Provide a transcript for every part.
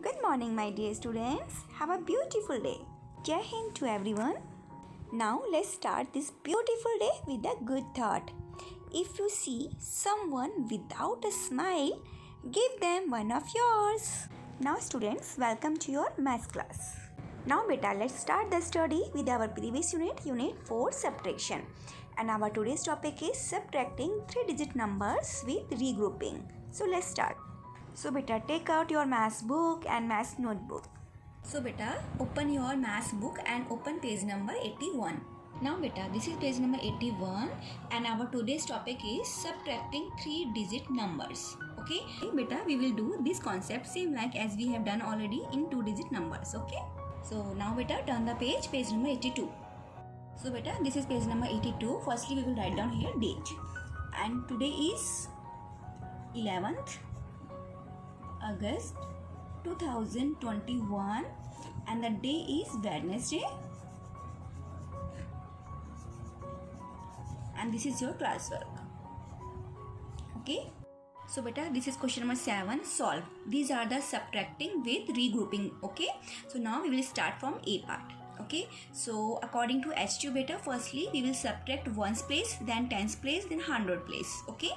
Good morning, my dear students. Have a beautiful day. Jai Hind to everyone. Now let's start this beautiful day with a good thought. If you see someone without a smile, give them one of yours. Now students, welcome to your math class. Now beta, let's start the study with our previous unit 4 subtraction. And our today's topic is subtracting 3-digit numbers with regrouping. So let's start. So beta, take out your math book and math notebook. So beta, open your math book and open page number 81. Now beta, this is page number 81 and our today's topic is subtracting 3-digit numbers. Okay beta, we will do this concept same like as we have done already in 2-digit numbers. Okay, so now beta, turn the page number 82. So beta, this is page number 82. Firstly we will write down here date, and today is 11th August 2021 and the day is Wednesday, and this is your classwork. Okay, so beta, this is question number 7, solve. These are the subtracting with regrouping. Okay, so now we will start from A part. Okay, so according to H2 beta, firstly we will subtract ones place, then tens place, then hundred place. Okay,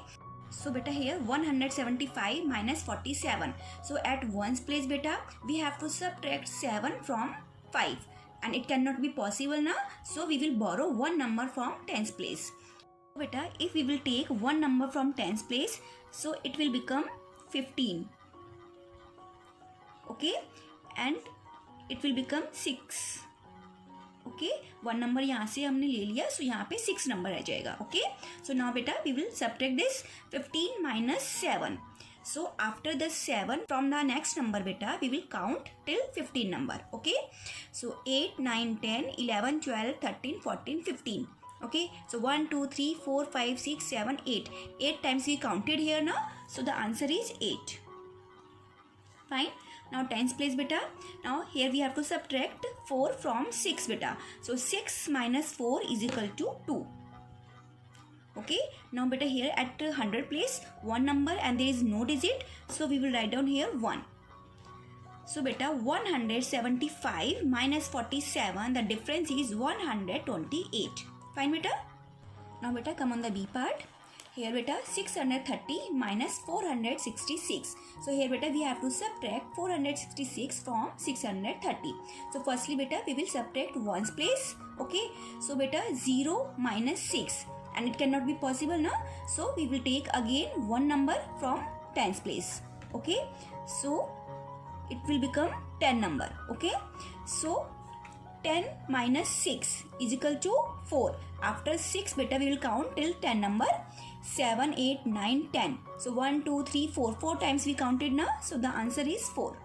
so beta, here 175 minus 47. So at ones place beta, we have to subtract 7 from 5 and it cannot be possible now. So we will borrow one number from tens place. So beta, if we will take one number from tens place, so it will become 15. Okay, and it will become 6. Okay, one number यहाँ से हमने ले लिया, सो यहाँ पे 6 number रह जाएगा. Okay, so now बेटा we will subtract this 15 minus 7. So after the 7 from the next number beta, we will count till 15 number. Okay, so 8, 9, 10, 11, 12, 13, 14, 15. Okay, so 1, 2, 3, 4, 5, 6, 7, 8. 8 times we counted here now, so the answer is 8. Fine. Now tens place beta. Now here we have to subtract 4 from 6 beta. So 6 minus 4 is equal to 2. Okay. Now beta, here at 100 place, one number and there is no digit. So we will write down here 1. So beta, 175 minus 47. The difference is 128. Fine beta. Now beta, come on the B part. Here beta, 630 minus 466. So here beta, we have to subtract 466 from 630. So firstly beta, we will subtract ones place. Okay, so beta, 0 minus 6 and it cannot be possible now. So we will take again one number from tens place. Okay, so it will become 10 number. Okay, so 10 minus 6 is equal to 4. After 6 beta, we will count till 10 number. 7, 8, 9, 10. So 1, 2, 3, 4. 4 times we counted now. So the answer is 4.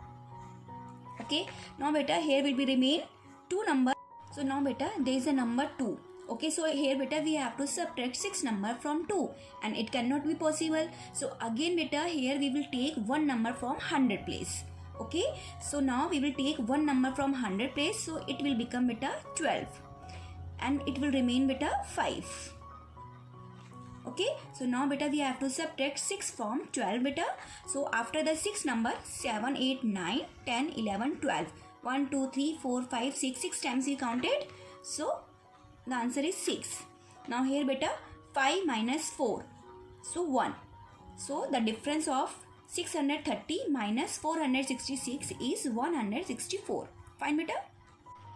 Okay. Now beta, here will be remain 2 number. So now beta, there is a number 2. Okay. So here beta, we have to subtract 6 number from 2. And it cannot be possible. So again beta, here we will take one number from 100 place. Okay. So now we will take one number from 100 place. So it will become beta 12. And it will remain beta 5. Okay, so now beta, we have to subtract 6 from 12 beta. So after the 6 number, 7, 8, 9, 10, 11, 12. 1, 2, 3, 4, 5, 6. 6 times we counted. So the answer is 6. Now here beta, 5 minus 4. So 1. So the difference of 630 minus 466 is 164. Fine beta.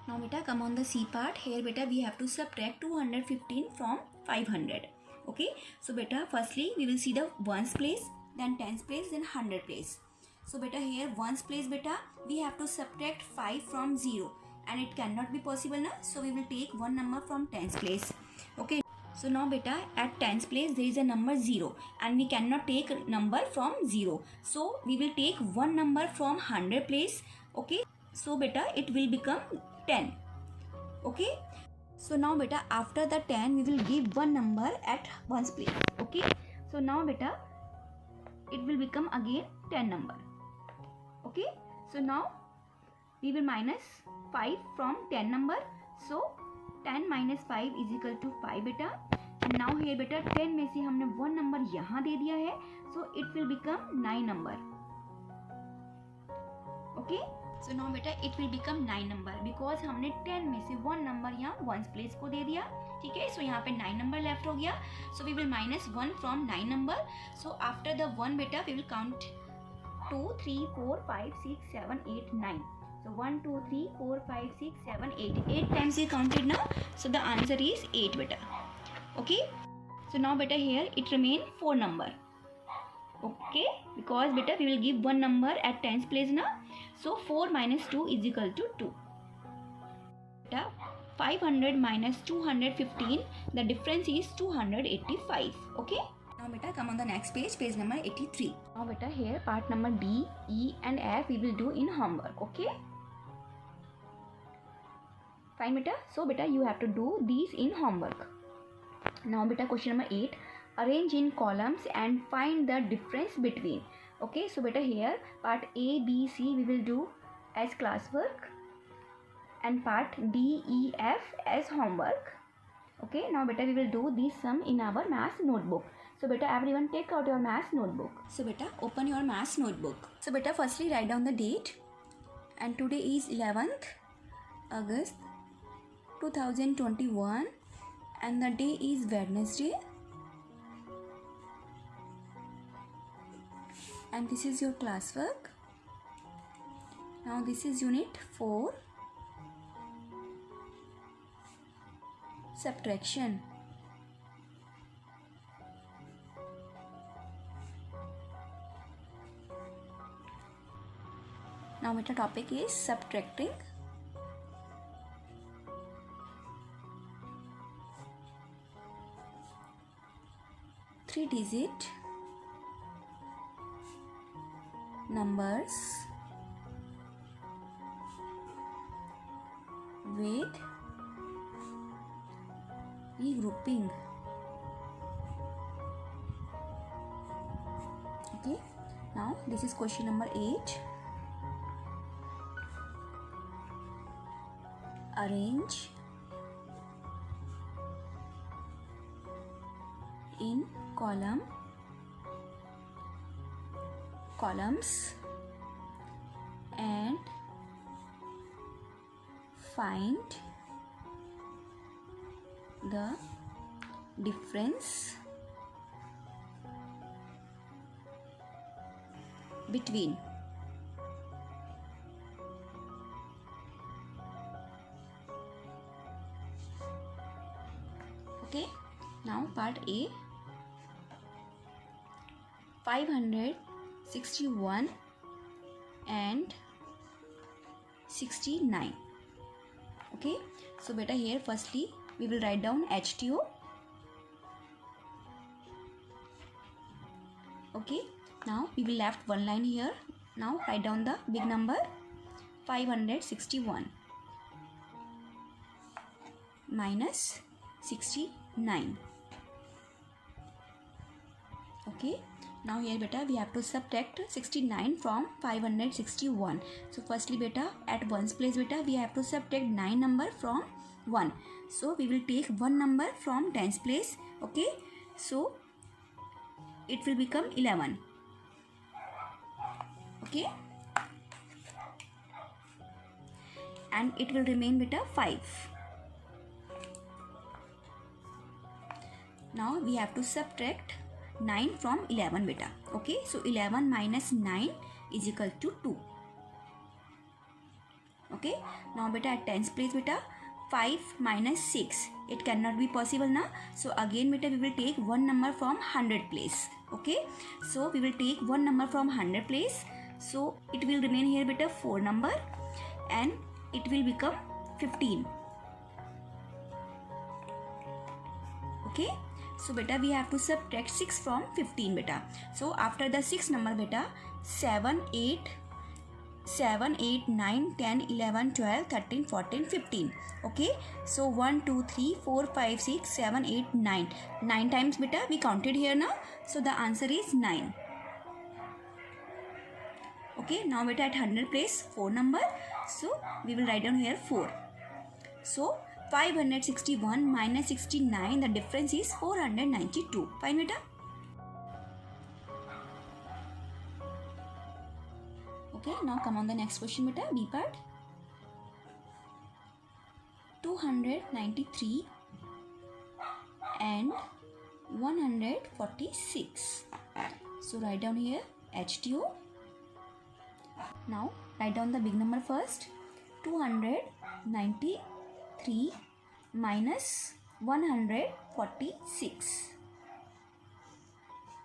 Now beta, come on the C part. Here beta, we have to subtract 215 from 500. Okay, so beta, firstly we will see the ones place, then tens place, then 100 place. So beta, here ones place beta, we have to subtract 5 from 0 and it cannot be possible now. So we will take one number from tens place. Okay, so now beta, at tens place there is a number 0 and we cannot take number from 0. So we will take one number from 100 place. Okay, so beta, it will become 10. Okay. So now beta, after the 10 we will give one number at ones place. Okay, so now beta, it will become again 10 number. Okay, so now we will minus 5 from 10 number. So 10 minus 5 is equal to 5 beta. And now here beta, 10 में से हमने one number यहाँ दे दिया है. So it will become 9 number. Okay, so now बेटा it will become 9 number, because हमने 10 में से 1 नंबर यहाँ वंस प्लेस को दे दिया, ठीक है। सो यहाँ पे 9 नंबर लेफ्ट हो गया, so we will minus 1 from 9 number. So after the 1 बेटा we will count 2 3 4 5 6 7 8 9। So 1 2 3 4 5 6 7 8, 8 times we counted now, so the answer is 8 beta. Okay, so now beta here it remain 4 number, okay, because beta we will give one number at tens place now, so 4 minus 2 is equal to 2 beta. 500 minus 215, the difference is 285. Okay, now beta come on the next page, page number 83. Now beta here part number D, E and F we will do in homework. Okay, fine beta. So beta you have to do these in homework. Now beta question number 8, arrange in columns and find the difference between. Okay, so beta here part A, B, C we will do as classwork and part D, E, F as homework. Okay, now beta we will do this sum in our math notebook. So beta everyone take out your math notebook. So beta open your math notebook. So beta firstly write down the date, and today is 11th August 2021 and the day is Wednesday, and this is your classwork. Now this is unit 4, subtraction. Now beta topic is subtracting. Three-digit numbers with regrouping. Okay, now this is question number 8. Arrange in columns and find the difference between. Okay, now part A, 561 and 69. Okay, so beta here firstly we will write down HTO. Okay, now we will left one line here. Now write down the big number 561 minus 69. Okay, now here beta we have to subtract 69 from 561. So firstly beta at ones place beta we have to subtract 9 number from 1. So we will take one number from tens place. Okay, so it will become 11. Okay, and it will remain beta 5. Now we have to subtract 9 from 11 beta. Okay, so 11 minus 9 is equal to 2. Okay, now beta at tens place beta 5 minus 6, it cannot be possible now. So again beta we will take one number from 100 place. Okay, so we will take one number from 100 place. So it will remain here beta 4 number and it will become 15. Okay, so beta we have to subtract 6 from 15 beta. So after the 6 number beta 7, 8, 9, 10, 11, 12, 13, 14, 15. Okay, so 1, 2, 3, 4, 5, 6, 7, 8, 9. 9 times beta we counted here now. So the answer is 9. Okay, now beta at 100 place 4 number. So we will write down here 4. So 561 minus 69, the difference is 492. Fine beta. Okay, now come on the next question beta, B part. 293 and 146. So write down here HTO. Now write down the big number first. 293 minus 146.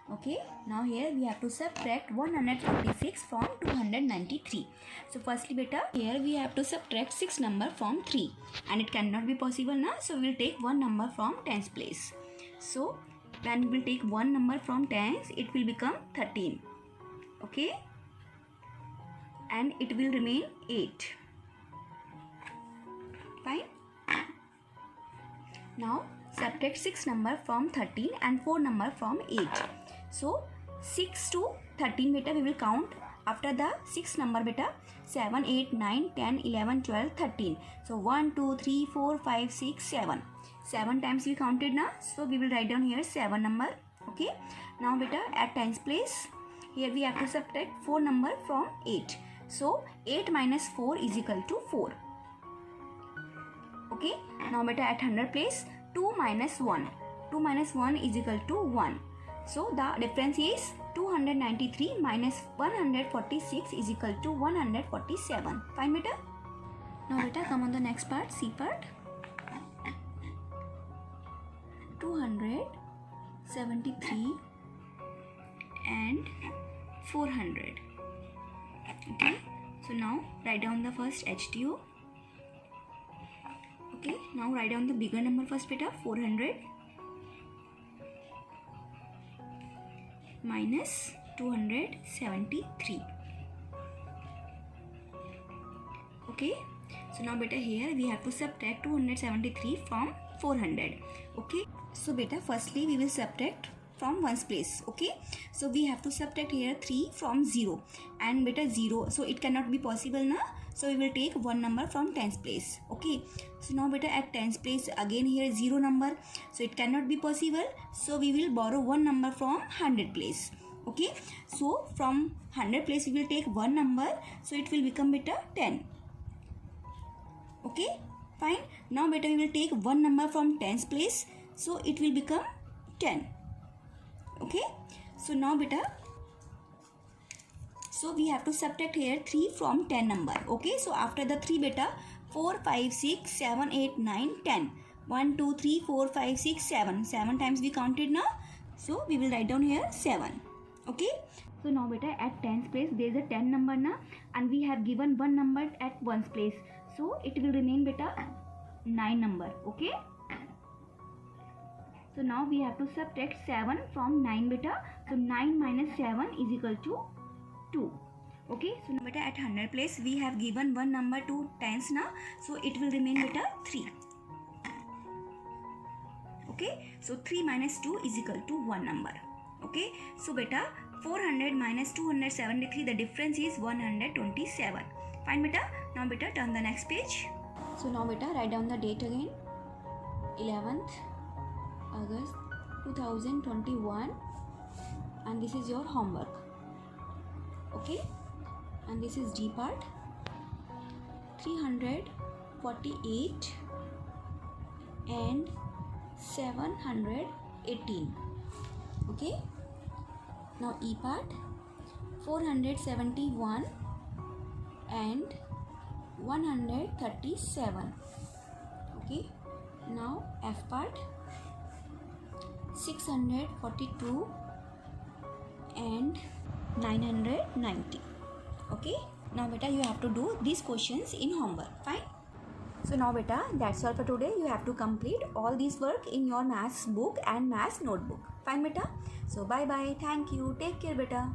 Okay, now here we have to subtract 146 from 293. So firstly beta, here we have to subtract 6 number from 3 and it cannot be possible now, so we will take one number from tens place. So when we will take one number from tens, it will become 13. Okay, and it will remain 8. Fine. Now subtract 6 number from 13 and 4 number from 8. So 6 to 13 beta we will count after the 6 number beta. 7, 8, 9, 10, 11, 12, 13. So 1, 2, 3, 4, 5, 6, 7. 7 times we counted now. So we will write down here 7 number. Okay. Now beta at tens place, here we have to subtract 4 number from 8. So 8 minus 4 is equal to 4. Okay. Now beta at 100 place, 2 minus 1. 2 minus 1 is equal to 1. So the difference is 293 minus 146 is equal to 147. Fine beta. Now beta come on the next part, C part. 273 and 400. Okay. So now write down the first HTO. Okay. Now write down the bigger number first beta, 400 minus 273. Okay, so now beta here we have to subtract 273 from 400. Okay, so beta firstly we will subtract from ones place. Okay, so we have to subtract here 3 from 0 and beta 0, so it cannot be possible now, so we will take one number from tens place. Okay, so now beta at tens place again here 0 number, so it cannot be possible, so we will borrow one number from 100 place. Okay, so from 100 place we will take one number, so it will become beta 10. Okay, fine. Now beta we will take one number from tens place, so it will become 10. Okay, so now beta, so we have to subtract here 3 from 10 number. Okay, so after the 3 beta, 4, 5, 6, 7, 8, 9, 10. 1, 2, 3, 4, 5, 6, 7. 7 times we counted now. So we will write down here 7. Okay, so now beta at tens place there is a 10 number now and we have given one number at ones place. So it will remain beta 9 number. Okay, so now we have to subtract 7 from 9 beta. So 9 minus 7 is equal to 2. Okay, so now beta at 100 place we have given one number to tens now, so it will remain beta 3. Okay, so 3 minus 2 is equal to 1 number. Okay, so beta 400 minus 273, the difference is 127. Fine beta. Now beta turn the next page. So now beta write down the date again, 11th August 2021, and this is your homework. Okay, and this is D part, 348 and 718. Okay, now E part, 471 and 137. Okay, now F part, 642 and 990. Okay, now beta you have to do these questions in homework. Fine. So now beta, that's all for today. You have to complete all these work in your maths book and maths notebook. Fine beta. So bye bye. Thank you. Take care beta.